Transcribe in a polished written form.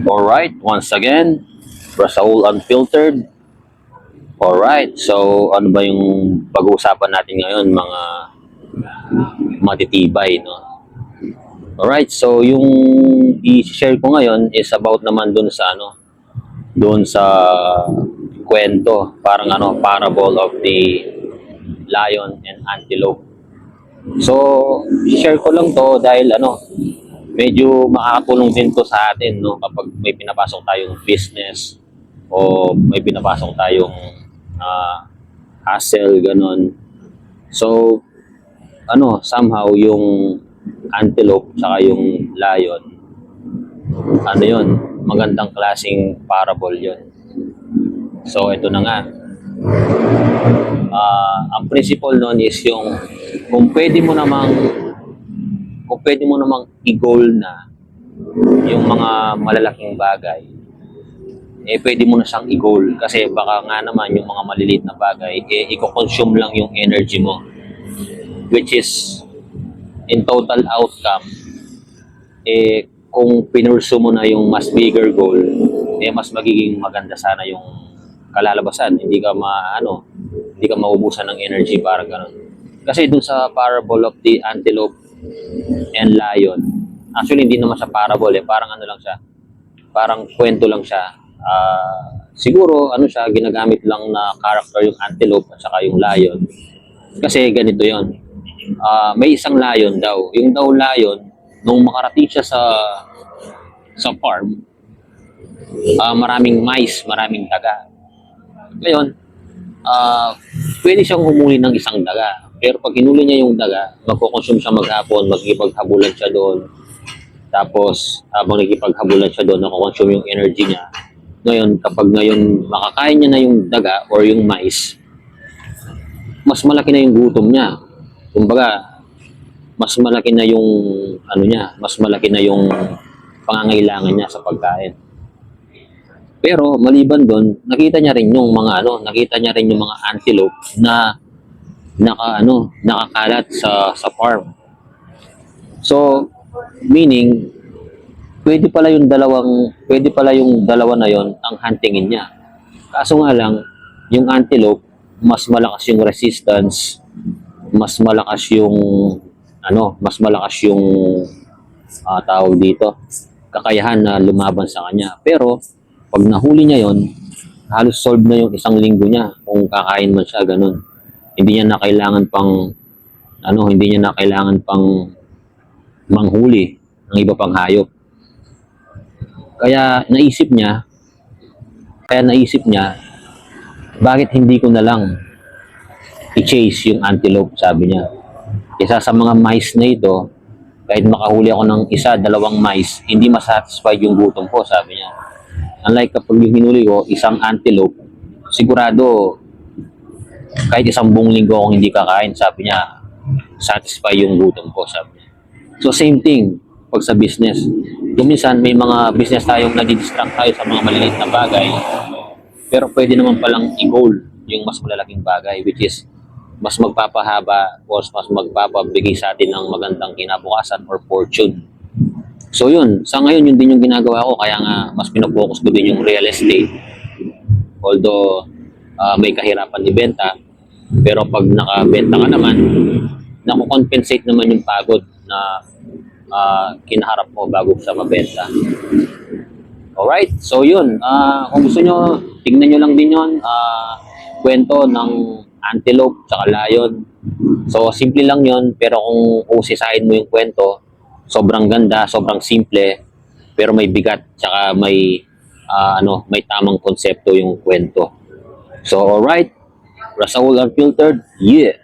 Alright, once again, Rasaul Unfiltered. Alright, so ano ba yung pag-uusapan natin ngayon, mga matitibay, no? Alright, so yung i-share ko ngayon is about naman dun sa doon sa kwento, parang parable of the lion and antelope. So, share ko lang to dahil medyo makakatulong din to sa atin, no, kapag may pinapasok tayong business o may pinapasok tayong hustle, ganon. So, somehow yung antelope saka yung lion, yon, magandang klaseng parable yon. So, ito na nga. Ang principle nun is yung kung pwede mo namang i-goal na yung mga malalaking bagay, pwede mo na siyang i-goal kasi baka nga naman yung mga maliliit na bagay, i-consume lang yung energy mo, which is in total outcome, kung pinursu mo na yung mas bigger goal, mas magiging maganda sana yung kalalabasan. Hindi ka maubusan ng energy para ganun. Kasi dun sa parable of the antelope and lion, actually hindi naman sa parable, parang lang siya, parang kwento lang siya. Siguro ginagamit lang na character yung antelope at saka yung lion. Kasi ganito yon. May isang lion daw. Yung daw lion, nung makarating siya sa farm, maraming mice, maraming daga. Ngayon, pwede siyang humuli ng isang daga. Pero pag hinuli niya yung daga, magkukonsume siya maghapon, magkikipaghabulan siya doon. Tapos, habang nagkikipaghabulan siya doon, nakukonsume yung energy niya. Ngayon, kapag makakain niya na yung daga or yung mice, mas malaki na yung gutom niya. Kumbaga, mas malaki na yung mas malaki na yung pangangailangan niya sa pagkain. Pero maliban doon, nakita niya rin yung mga antelope na nakakalat sa farm. So, meaning pwede pala yung dalawa na yon ang huntingin niya. Kaso nga lang, yung antelope mas malakas yung resistance, mas malakas yung tawag dito, kakayahan na lumaban sa kanya. Pero pag nahuli niya yon, halos solve na yung isang linggo niya kung kakain man siya, ganun. Hindi niya na kailangan pang manghuli ng iba pang hayop. Kaya naisip niya, bakit hindi ko na lang i-chase yung antelope, sabi niya. Isa sa mga mice na ito, kahit makahuli ako ng isa, dalawang mice, hindi masatisfied yung gutom ko, sabi niya. Unlike kapag yung hinuli ko, isang antelope, sigurado, kahit isang buong linggo akong hindi kakain, sabi niya, satisfy yung gutom ko, sabi niya. So same thing, pag sa business. Kung minsan may mga business tayong nadidistract tayo sa mga maliliit na bagay, pero pwede naman palang i-goal yung mas malalaking bagay, which is mas magpapahaba o mas magpapabigay sa atin ng magandang kinabukasan or fortune. So yun, sa ngayon yun din yung ginagawa ko, kaya nga mas pinofocus ko din yung real estate. Although may kahirapan ibenta, pero pag nakabenta ka naman, nakukompensate naman yung pagod na kinaharap mo bago sa mabenta. Alright, so yun, kung gusto nyo, tingnan nyo lang din yun, kwento ng antelope tsaka lion. So simple lang yun, pero kung usisahin mo yung kwento, sobrang ganda, sobrang simple, pero may bigat tsaka may tamang konsepto yung kwento. So alright, Rasaul Unfiltered, yeah!